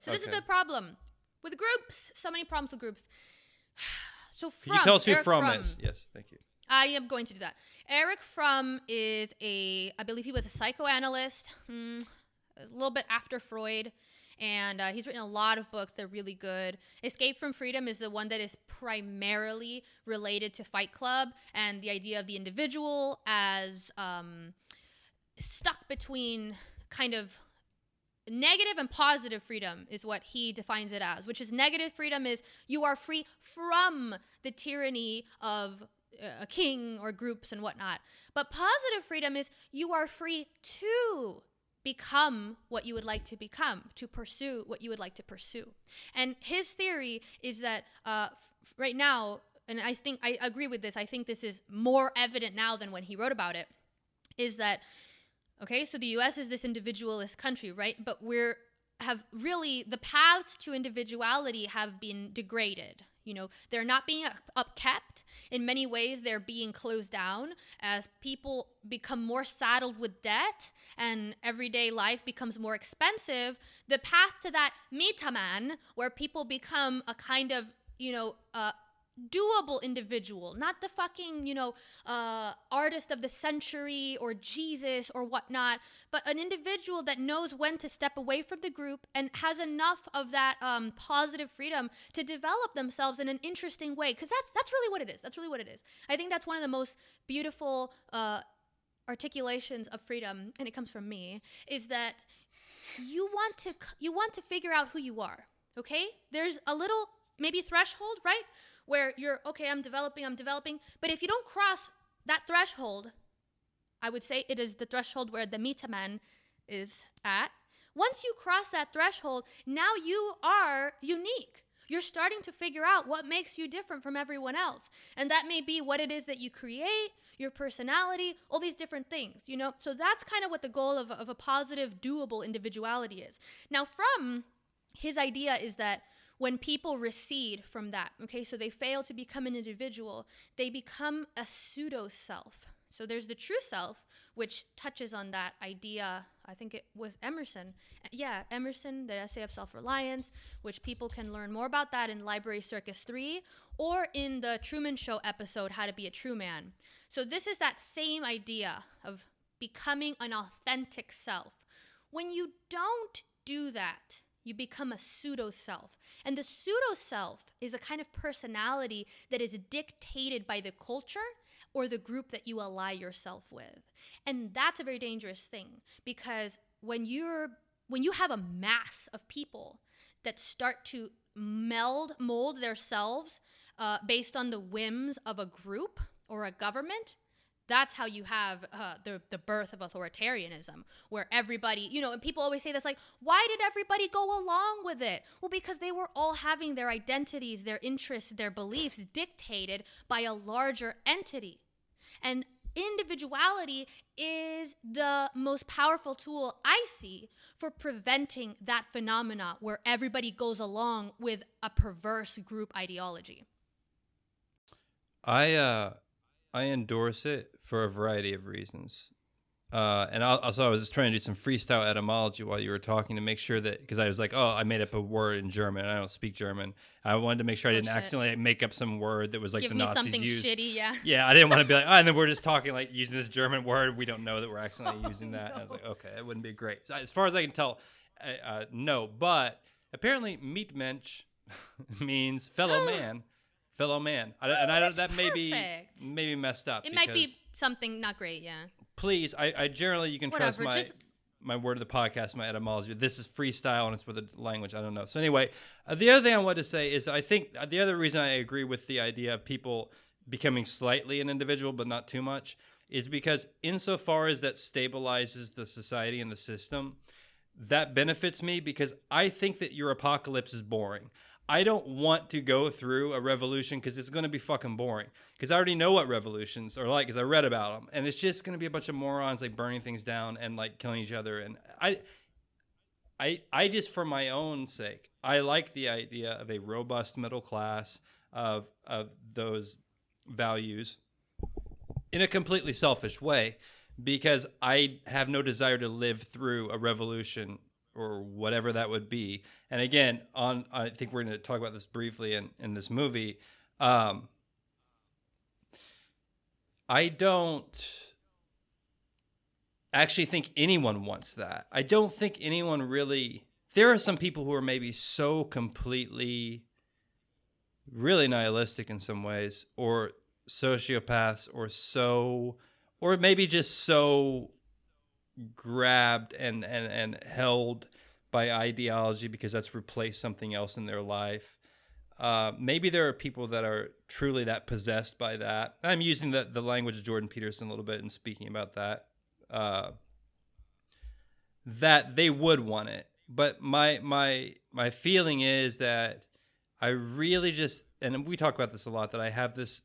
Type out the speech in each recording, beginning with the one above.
So this is the problem with groups. So many problems with groups. So Can you tell us who Eric Fromm is? Yes, thank you. I am going to do that. Eric Fromm is I believe he was a psychoanalyst, a little bit after Freud, and he's written a lot of books. They're really good. Escape from Freedom is the one that is primarily related to Fight Club and the idea of the individual as stuck between kind of negative and positive freedom is what he defines it as, which is negative freedom is you are free from the tyranny of a king or groups and whatnot. But positive freedom is you are free to become what you would like to become, to pursue what you would like to pursue. And his theory is that right now, and I think I agree with this, I think this is more evident now than when he wrote about it, is that okay, so the U.S. is this individualist country, right? But the paths to individuality have been degraded. You know, they're not being upkept. In many ways, they're being closed down as people become more saddled with debt and everyday life becomes more expensive. The path to that metaman, where people become a kind of, doable individual, not the fucking, artist of the century or Jesus or whatnot, but an individual that knows when to step away from the group and has enough of that positive freedom to develop themselves in an interesting way. Because that's really what it is. That's really what it is. I think that's one of the most beautiful articulations of freedom, and it comes from me, is that you want to figure out who you are. Okay? There's a little maybe threshold, right? Where you're, okay, I'm developing. But if you don't cross that threshold, I would say it is the threshold where the metaman is at. Once you cross that threshold, now you are unique. You're starting to figure out what makes you different from everyone else. And that may be what it is that you create, your personality, all these different things, So that's kind of what the goal of a positive, doable individuality is. Now, from his idea is that when people recede from that, okay, so they fail to become an individual, they become a pseudo-self. So there's the true self, which touches on that idea. I think it was Emerson. Yeah, Emerson, the essay of self-reliance, which people can learn more about that in Library Circus 3 or in the Truman Show episode, How to Be a True Man. So this is that same idea of becoming an authentic self. When you don't do that, you become a pseudo-self. And the pseudo-self is a kind of personality that is dictated by the culture or the group that you ally yourself with. And that's a very dangerous thing, because when you have a mass of people that start to mold themselves based on the whims of a group or a government, that's how you have the birth of authoritarianism, where everybody, and people always say this, like, why did everybody go along with it? Well, because they were all having their identities, their interests, their beliefs dictated by a larger entity. And individuality is the most powerful tool I see for preventing that phenomena where everybody goes along with a perverse group ideology. I endorse it for a variety of reasons. And also I was just trying to do some freestyle etymology while you were talking to make sure that, because I was like, I made up a word in German. I don't speak German. I wanted to make sure I didn't accidentally make up some word that was like the Nazis used. Give me something shitty, yeah. Yeah, I didn't want to be like, and then we're just talking like using this German word. We don't know that we're accidentally using that. No. And I was like, okay, that wouldn't be great. So as far as I can tell, no. But apparently Meatmensch means fellow man. Fellow man. I don't, that may be messed up. It might be something not great, yeah. Please, I generally, you can trust my word of the podcast, my etymology. This is freestyle and it's with the language. I don't know. So anyway, the other thing I wanted to say is I think the other reason I agree with the idea of people becoming slightly an individual but not too much is because insofar as that stabilizes the society and the system, that benefits me, because I think that your apocalypse is boring. I don't want to go through a revolution because it's going to be fucking boring. Because I already know what revolutions are like because I read about them. And it's just going to be a bunch of morons like burning things down and like killing each other. And I just, for my own sake, I like the idea of a robust middle class of those values in a completely selfish way, because I have no desire to live through a revolution or whatever that would be. And again, I think we're going to talk about this briefly in this movie. I don't actually think anyone wants that. I don't think anyone really. There are some people who are maybe so completely, really nihilistic in some ways, or sociopaths, or maybe just so grabbed and held by ideology because that's replaced something else in their life. Maybe there are people that are truly that possessed by that. I'm using the language of Jordan Peterson a little bit and speaking about that. That they would want it. But my feeling is that I really just, and we talk about this a lot, that I have this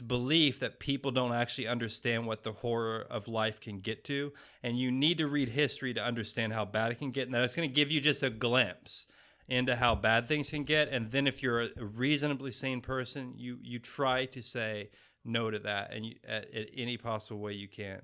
belief that people don't actually understand what the horror of life can get to. And you need to read history to understand how bad it can get. And that it's going to give you just a glimpse into how bad things can get. And then if you're a reasonably sane person, you try to say no to that and at any possible way you can.